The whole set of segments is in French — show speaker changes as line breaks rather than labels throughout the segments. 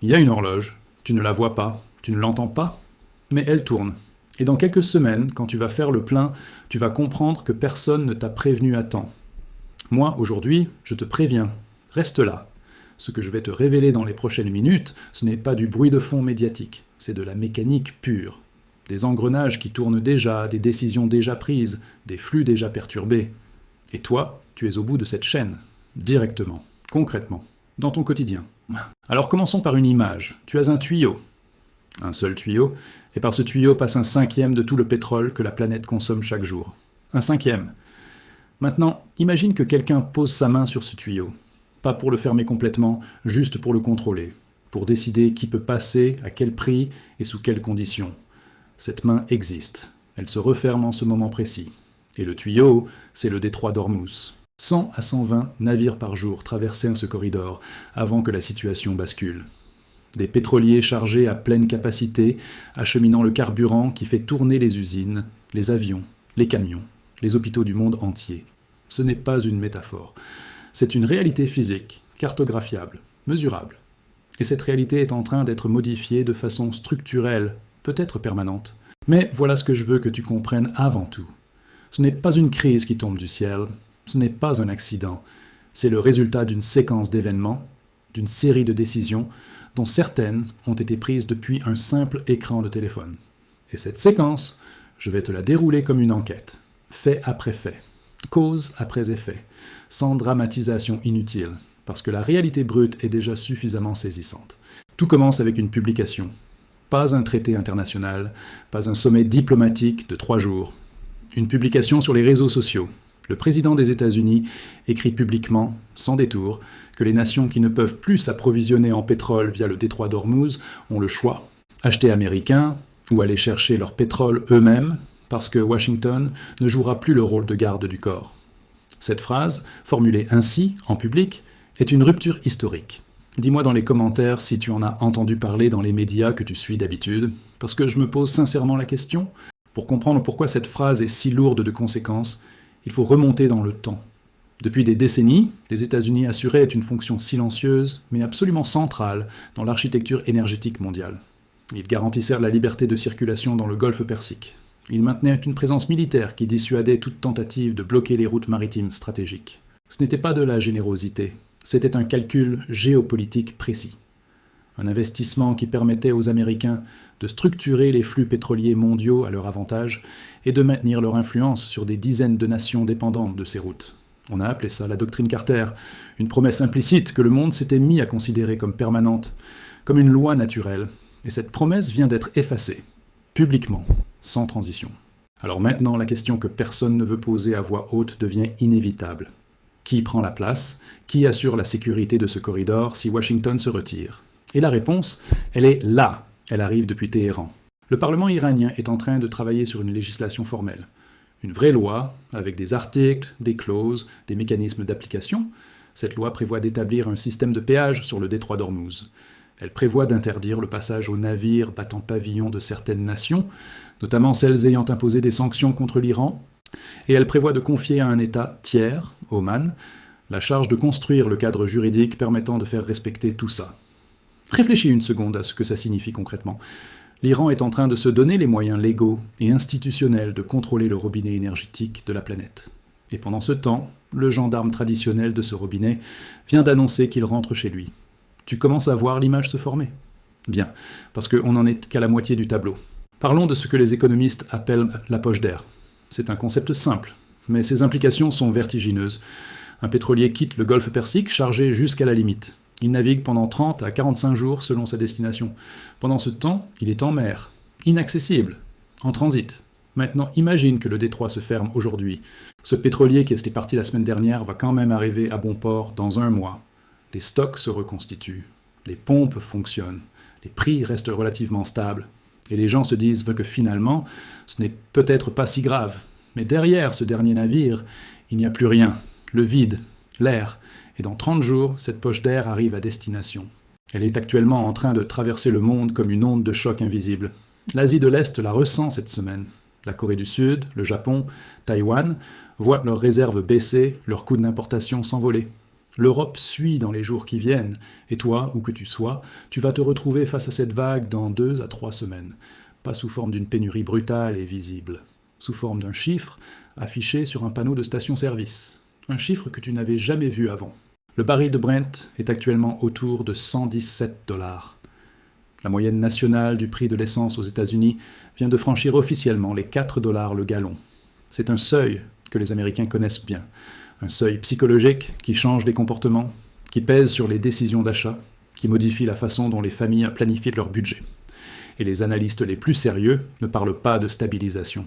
Il y a une horloge, tu ne la vois pas, tu ne l'entends pas, mais elle tourne. Et dans quelques semaines, quand tu vas faire le plein, tu vas comprendre que personne ne t'a prévenu à temps. Moi, aujourd'hui, je te préviens, reste là. Ce que je vais te révéler dans les prochaines minutes, ce n'est pas du bruit de fond médiatique, c'est de la mécanique pure. Des engrenages qui tournent déjà, des décisions déjà prises, des flux déjà perturbés. Et toi, tu es au bout de cette chaîne, directement, concrètement, dans ton quotidien. Alors commençons par une image. Tu as un tuyau. Un seul tuyau, et par ce tuyau passe un cinquième de tout le pétrole que la planète consomme chaque jour. Un cinquième. Maintenant, imagine que quelqu'un pose sa main sur ce tuyau. Pas pour le fermer complètement, juste pour le contrôler, pour décider qui peut passer, à quel prix et sous quelles conditions. Cette main existe. Elle se referme en ce moment précis. Et le tuyau, c'est le détroit d'Ormuz. 100 à 120 navires par jour traversaient ce corridor avant que la situation bascule. Des pétroliers chargés à pleine capacité, acheminant le carburant qui fait tourner les usines, les avions, les camions, les hôpitaux du monde entier. Ce n'est pas une métaphore. C'est une réalité physique, cartographiable, mesurable. Et cette réalité est en train d'être modifiée de façon structurelle, peut-être permanente. Mais voilà ce que je veux que tu comprennes avant tout. Ce n'est pas une crise qui tombe du ciel, ce n'est pas un accident, c'est le résultat d'une séquence d'événements, d'une série de décisions, dont certaines ont été prises depuis un simple écran de téléphone. Et cette séquence, je vais te la dérouler comme une enquête, fait après fait, cause après effet, sans dramatisation inutile, parce que la réalité brute est déjà suffisamment saisissante. Tout commence avec une publication. Pas un traité international, pas un sommet diplomatique de 3 jours. Une publication sur les réseaux sociaux. Le président des États-Unis écrit publiquement, sans détour, que les nations qui ne peuvent plus s'approvisionner en pétrole via le détroit d'Ormuz ont le choix. Acheter américain ou aller chercher leur pétrole eux-mêmes, parce que Washington ne jouera plus le rôle de garde du corps. Cette phrase, formulée ainsi, en public, est une rupture historique. Dis-moi dans les commentaires si tu en as entendu parler dans les médias que tu suis d'habitude, parce que je me pose sincèrement la question. Pour comprendre pourquoi cette phrase est si lourde de conséquences, il faut remonter dans le temps. Depuis des décennies, les États-Unis assuraient une fonction silencieuse, mais absolument centrale, dans l'architecture énergétique mondiale. Ils garantissaient la liberté de circulation dans le golfe Persique. Ils maintenaient une présence militaire qui dissuadait toute tentative de bloquer les routes maritimes stratégiques. Ce n'était pas de la générosité, c'était un calcul géopolitique précis. Un investissement qui permettait aux Américains de structurer les flux pétroliers mondiaux à leur avantage et de maintenir leur influence sur des dizaines de nations dépendantes de ces routes. On a appelé ça la doctrine Carter, une promesse implicite que le monde s'était mis à considérer comme permanente, comme une loi naturelle. Et cette promesse vient d'être effacée, publiquement, sans transition. Alors maintenant, la question que personne ne veut poser à voix haute devient inévitable. Qui prend la place? Qui assure la sécurité de ce corridor si Washington se retire? Et la réponse, elle est là. Elle arrive depuis Téhéran. Le Parlement iranien est en train de travailler sur une législation formelle. Une vraie loi, avec des articles, des clauses, des mécanismes d'application. Cette loi prévoit d'établir un système de péage sur le détroit d'Ormuz. Elle prévoit d'interdire le passage aux navires battant pavillon de certaines nations, notamment celles ayant imposé des sanctions contre l'Iran. Et elle prévoit de confier à un État tiers, Oman, la charge de construire le cadre juridique permettant de faire respecter tout ça. Réfléchis une seconde à ce que ça signifie concrètement. L'Iran est en train de se donner les moyens légaux et institutionnels de contrôler le robinet énergétique de la planète. Et pendant ce temps, le gendarme traditionnel de ce robinet vient d'annoncer qu'il rentre chez lui. Tu commences à voir l'image se former? Bien, parce qu'on n'en est qu'à la moitié du tableau. Parlons de ce que les économistes appellent la poche d'air. C'est un concept simple, mais ses implications sont vertigineuses. Un pétrolier quitte le golfe Persique chargé jusqu'à la limite. Il navigue pendant 30 à 45 jours selon sa destination. Pendant ce temps, il est en mer, inaccessible, en transit. Maintenant, imagine que le détroit se ferme aujourd'hui. Ce pétrolier qui était parti la semaine dernière va quand même arriver à bon port dans 1 mois. Les stocks se reconstituent, les pompes fonctionnent, les prix restent relativement stables. Et les gens se disent que finalement, ce n'est peut-être pas si grave. Mais derrière ce dernier navire, il n'y a plus rien. Le vide, l'air. Et dans 30 jours, cette poche d'air arrive à destination. Elle est actuellement en train de traverser le monde comme une onde de choc invisible. L'Asie de l'Est la ressent cette semaine. La Corée du Sud, le Japon, Taïwan voient leurs réserves baisser, leurs coûts d'importation s'envoler. L'Europe suit dans les jours qui viennent, et toi, où que tu sois, tu vas te retrouver face à cette vague dans 2 à 3 semaines, pas sous forme d'une pénurie brutale et visible, sous forme d'un chiffre affiché sur un panneau de station-service, un chiffre que tu n'avais jamais vu avant. Le baril de Brent est actuellement autour de 117 $. La moyenne nationale du prix de l'essence aux États-Unis vient de franchir officiellement les 4 $ le gallon. C'est un seuil que les Américains connaissent bien, un seuil psychologique qui change les comportements, qui pèse sur les décisions d'achat, qui modifie la façon dont les familles planifient leur budget. Et les analystes les plus sérieux ne parlent pas de stabilisation,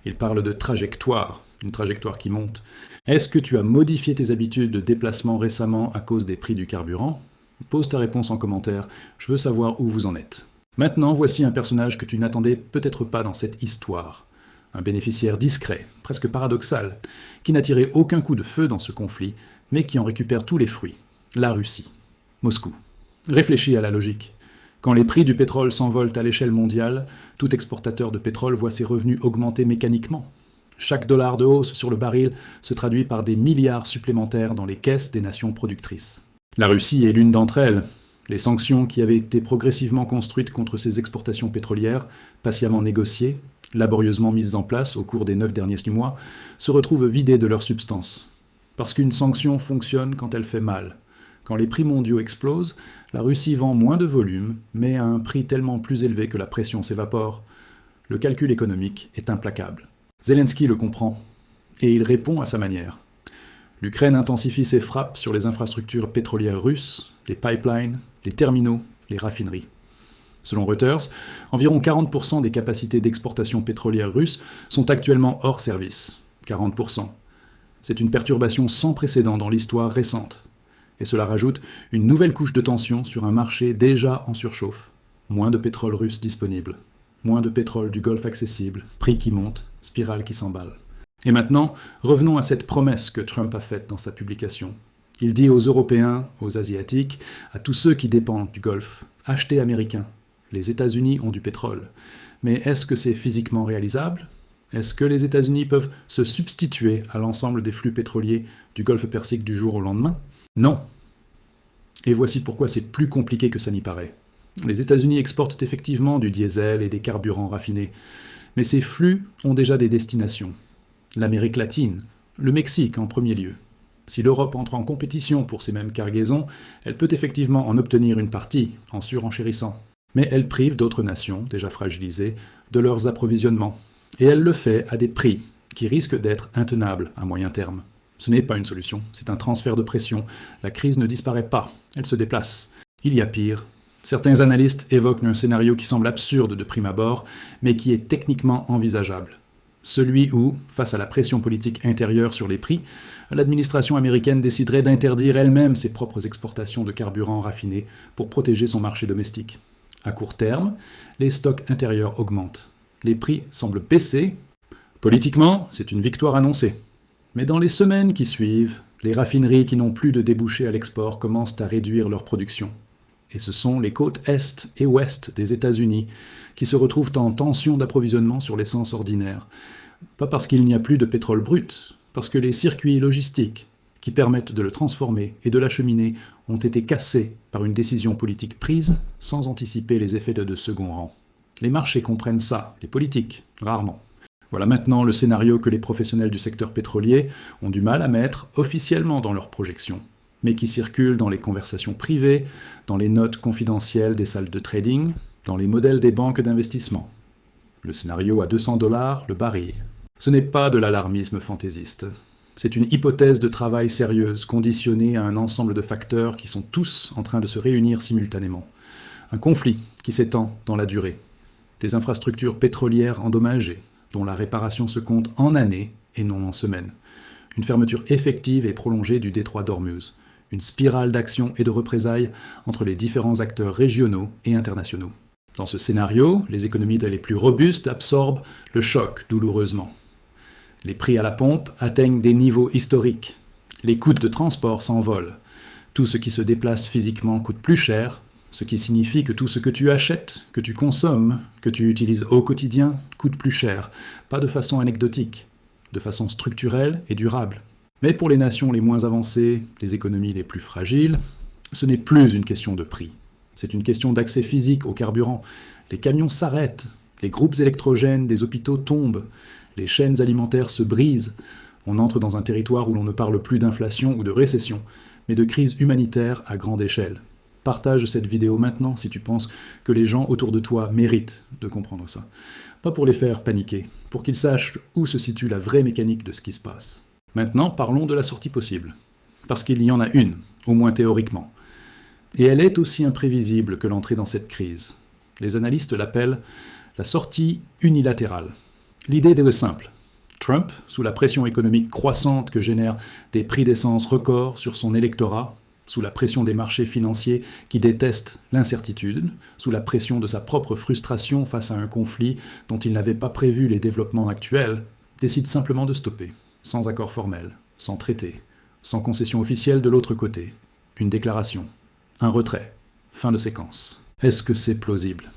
ils parlent de trajectoire, une trajectoire qui monte. Est-ce que tu as modifié tes habitudes de déplacement récemment à cause des prix du carburant ? Pose ta réponse en commentaire, je veux savoir où vous en êtes. Maintenant, voici un personnage que tu n'attendais peut-être pas dans cette histoire. Un bénéficiaire discret, presque paradoxal, qui n'a tiré aucun coup de feu dans ce conflit, mais qui en récupère tous les fruits. La Russie. Moscou. Réfléchis à la logique. Quand les prix du pétrole s'envolent à l'échelle mondiale, tout exportateur de pétrole voit ses revenus augmenter mécaniquement. Chaque dollar de hausse sur le baril se traduit par des milliards supplémentaires dans les caisses des nations productrices. La Russie est l'une d'entre elles. Les sanctions qui avaient été progressivement construites contre ses exportations pétrolières, patiemment négociées, laborieusement mises en place au cours des 9 derniers mois, se retrouvent vidées de leur substance. Parce qu'une sanction fonctionne quand elle fait mal. Quand les prix mondiaux explosent, la Russie vend moins de volume, mais à un prix tellement plus élevé que la pression s'évapore. Le calcul économique est implacable. Zelensky le comprend, et il répond à sa manière. L'Ukraine intensifie ses frappes sur les infrastructures pétrolières russes, les pipelines, les terminaux, les raffineries. Selon Reuters, environ 40% des capacités d'exportation pétrolière russes sont actuellement hors service. 40%. C'est une perturbation sans précédent dans l'histoire récente. Et cela rajoute une nouvelle couche de tension sur un marché déjà en surchauffe. Moins de pétrole russe disponible. Moins de pétrole du Golfe accessible. Prix qui monte, spirale qui s'emballe. Et maintenant, revenons à cette promesse que Trump a faite dans sa publication. Il dit aux Européens, aux Asiatiques, à tous ceux qui dépendent du Golfe, achetez américain. Les États-Unis ont du pétrole. Mais est-ce que c'est physiquement réalisable ? Est-ce que les États-Unis peuvent se substituer à l'ensemble des flux pétroliers du Golfe Persique du jour au lendemain ? Non. Et voici pourquoi c'est plus compliqué que ça n'y paraît. Les États-Unis exportent effectivement du diesel et des carburants raffinés, mais ces flux ont déjà des destinations. L'Amérique latine, le Mexique en premier lieu. Si l'Europe entre en compétition pour ces mêmes cargaisons, elle peut effectivement en obtenir une partie, en surenchérissant. Mais elle prive d'autres nations, déjà fragilisées, de leurs approvisionnements. Et elle le fait à des prix qui risquent d'être intenables à moyen terme. Ce n'est pas une solution, c'est un transfert de pression. La crise ne disparaît pas, elle se déplace. Il y a pire. Certains analystes évoquent un scénario qui semble absurde de prime abord, mais qui est techniquement envisageable. Celui où, face à la pression politique intérieure sur les prix, l'administration américaine déciderait d'interdire elle-même ses propres exportations de carburants raffinés pour protéger son marché domestique. À court terme, les stocks intérieurs augmentent. Les prix semblent baisser. Politiquement, c'est une victoire annoncée. Mais dans les semaines qui suivent, les raffineries qui n'ont plus de débouchés à l'export commencent à réduire leur production. Et ce sont les côtes est et ouest des États-Unis qui se retrouvent en tension d'approvisionnement sur l'essence ordinaire. Pas parce qu'il n'y a plus de pétrole brut, parce que les circuits logistiques qui permettent de le transformer et de l'acheminer ont été cassés par une décision politique prise sans anticiper les effets de second rang. Les marchés comprennent ça, les politiques, rarement. Voilà maintenant le scénario que les professionnels du secteur pétrolier ont du mal à mettre officiellement dans leurs projections, mais qui circule dans les conversations privées, dans les notes confidentielles des salles de trading, dans les modèles des banques d'investissement. Le scénario à 200 $ le baril. Ce n'est pas de l'alarmisme fantaisiste. C'est une hypothèse de travail sérieuse, conditionnée à un ensemble de facteurs qui sont tous en train de se réunir simultanément. Un conflit qui s'étend dans la durée. Des infrastructures pétrolières endommagées, dont la réparation se compte en années et non en semaines. Une fermeture effective et prolongée du détroit d'Ormuz. Une spirale d'action et de représailles entre les différents acteurs régionaux et internationaux. Dans ce scénario, les économies les plus robustes absorbent le choc douloureusement. Les prix à la pompe atteignent des niveaux historiques. Les coûts de transport s'envolent. Tout ce qui se déplace physiquement coûte plus cher, ce qui signifie que tout ce que tu achètes, que tu consommes, que tu utilises au quotidien, coûte plus cher, pas de façon anecdotique, de façon structurelle et durable. Mais pour les nations les moins avancées, les économies les plus fragiles, ce n'est plus une question de prix. C'est une question d'accès physique au carburant. Les camions s'arrêtent, les groupes électrogènes des hôpitaux tombent, les chaînes alimentaires se brisent. On entre dans un territoire où l'on ne parle plus d'inflation ou de récession, mais de crise humanitaire à grande échelle. Partage cette vidéo maintenant si tu penses que les gens autour de toi méritent de comprendre ça. Pas pour les faire paniquer, pour qu'ils sachent où se situe la vraie mécanique de ce qui se passe. Maintenant, parlons de la sortie possible. Parce qu'il y en a une, au moins théoriquement. Et elle est aussi imprévisible que l'entrée dans cette crise. Les analystes l'appellent la sortie unilatérale. L'idée est simple. Trump, sous la pression économique croissante que génèrent des prix d'essence records sur son électorat, sous la pression des marchés financiers qui détestent l'incertitude, sous la pression de sa propre frustration face à un conflit dont il n'avait pas prévu les développements actuels, décide simplement de stopper, sans accord formel, sans traité, sans concession officielle de l'autre côté. Une déclaration, un retrait, fin de séquence. Est-ce que c'est plausible ?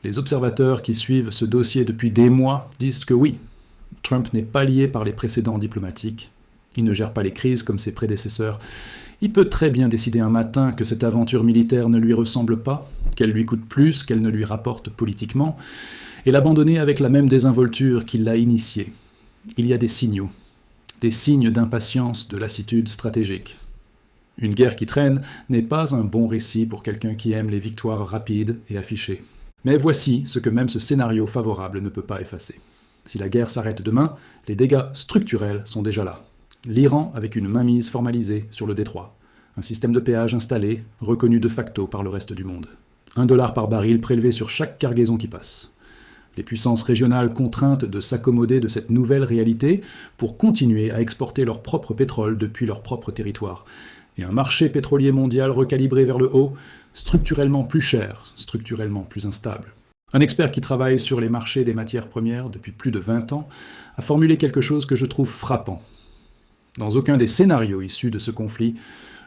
Les observateurs qui suivent ce dossier depuis des mois disent que oui, Trump n'est pas lié par les précédents diplomatiques, il ne gère pas les crises comme ses prédécesseurs. Il peut très bien décider un matin que cette aventure militaire ne lui ressemble pas, qu'elle lui coûte plus qu'elle ne lui rapporte politiquement, et l'abandonner avec la même désinvolture qui l'a initiée. Il y a des signaux, des signes d'impatience, de lassitude stratégique. Une guerre qui traîne n'est pas un bon récit pour quelqu'un qui aime les victoires rapides et affichées. Mais voici ce que même ce scénario favorable ne peut pas effacer. Si la guerre s'arrête demain, les dégâts structurels sont déjà là. L'Iran avec une mainmise formalisée sur le détroit. Un système de péage installé, reconnu de facto par le reste du monde. $1 par baril prélevé sur chaque cargaison qui passe. Les puissances régionales contraintes de s'accommoder de cette nouvelle réalité pour continuer à exporter leur propre pétrole depuis leur propre territoire. Et un marché pétrolier mondial recalibré vers le haut, structurellement plus cher, structurellement plus instable. Un expert qui travaille sur les marchés des matières premières depuis plus de 20 ans a formulé quelque chose que je trouve frappant. Dans aucun des scénarios issus de ce conflit,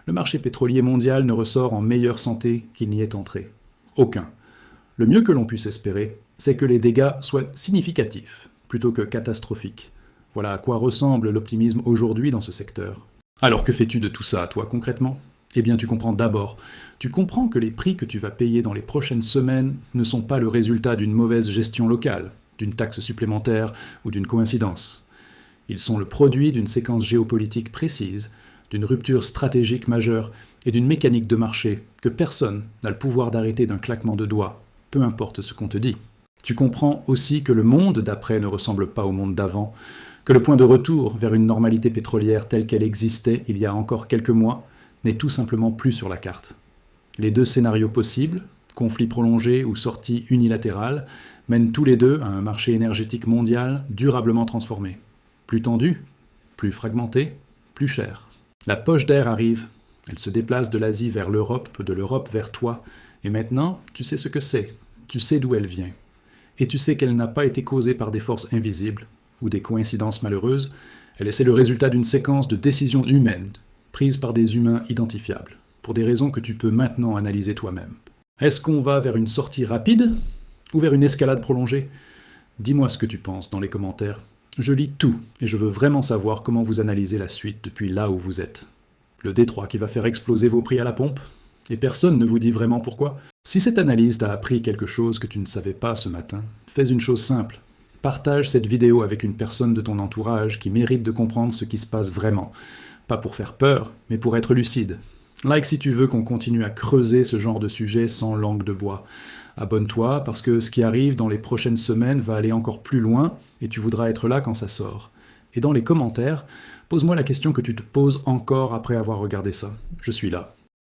le marché pétrolier mondial ne ressort en meilleure santé qu'il n'y est entré. Aucun. Le mieux que l'on puisse espérer, c'est que les dégâts soient significatifs, plutôt que catastrophiques. Voilà à quoi ressemble l'optimisme aujourd'hui dans ce secteur. Alors que fais-tu de tout ça, toi, concrètement ? Eh bien, tu comprends d'abord. Tu comprends que les prix que tu vas payer dans les prochaines semaines ne sont pas le résultat d'une mauvaise gestion locale, d'une taxe supplémentaire ou d'une coïncidence. Ils sont le produit d'une séquence géopolitique précise, d'une rupture stratégique majeure et d'une mécanique de marché que personne n'a le pouvoir d'arrêter d'un claquement de doigts, peu importe ce qu'on te dit. Tu comprends aussi que le monde d'après ne ressemble pas au monde d'avant, que le point de retour vers une normalité pétrolière telle qu'elle existait il y a encore quelques mois n'est tout simplement plus sur la carte. Les deux scénarios possibles, conflit prolongé ou sortie unilatérale, mènent tous les deux à un marché énergétique mondial durablement transformé. Plus tendu, plus fragmenté, plus cher. La poche d'air arrive, elle se déplace de l'Asie vers l'Europe, de l'Europe vers toi, et maintenant, tu sais ce que c'est, tu sais d'où elle vient. Et tu sais qu'elle n'a pas été causée par des forces invisibles, ou des coïncidences malheureuses, c'est le résultat d'une séquence de décisions humaines, prises par des humains identifiables, pour des raisons que tu peux maintenant analyser toi-même. Est-ce qu'on va vers une sortie rapide, ou vers une escalade prolongée ? Dis-moi ce que tu penses dans les commentaires. Je lis tout, et je veux vraiment savoir comment vous analysez la suite depuis là où vous êtes. Le détroit qui va faire exploser vos prix à la pompe ? Et personne ne vous dit vraiment pourquoi ? Si cette analyse t'a appris quelque chose que tu ne savais pas ce matin, fais une chose simple. Partage cette vidéo avec une personne de ton entourage qui mérite de comprendre ce qui se passe vraiment. Pas pour faire peur, mais pour être lucide. Like si tu veux qu'on continue à creuser ce genre de sujet sans langue de bois. Abonne-toi parce que ce qui arrive dans les prochaines semaines va aller encore plus loin et tu voudras être là quand ça sort. Et dans les commentaires, pose-moi la question que tu te poses encore après avoir regardé ça. Je suis là.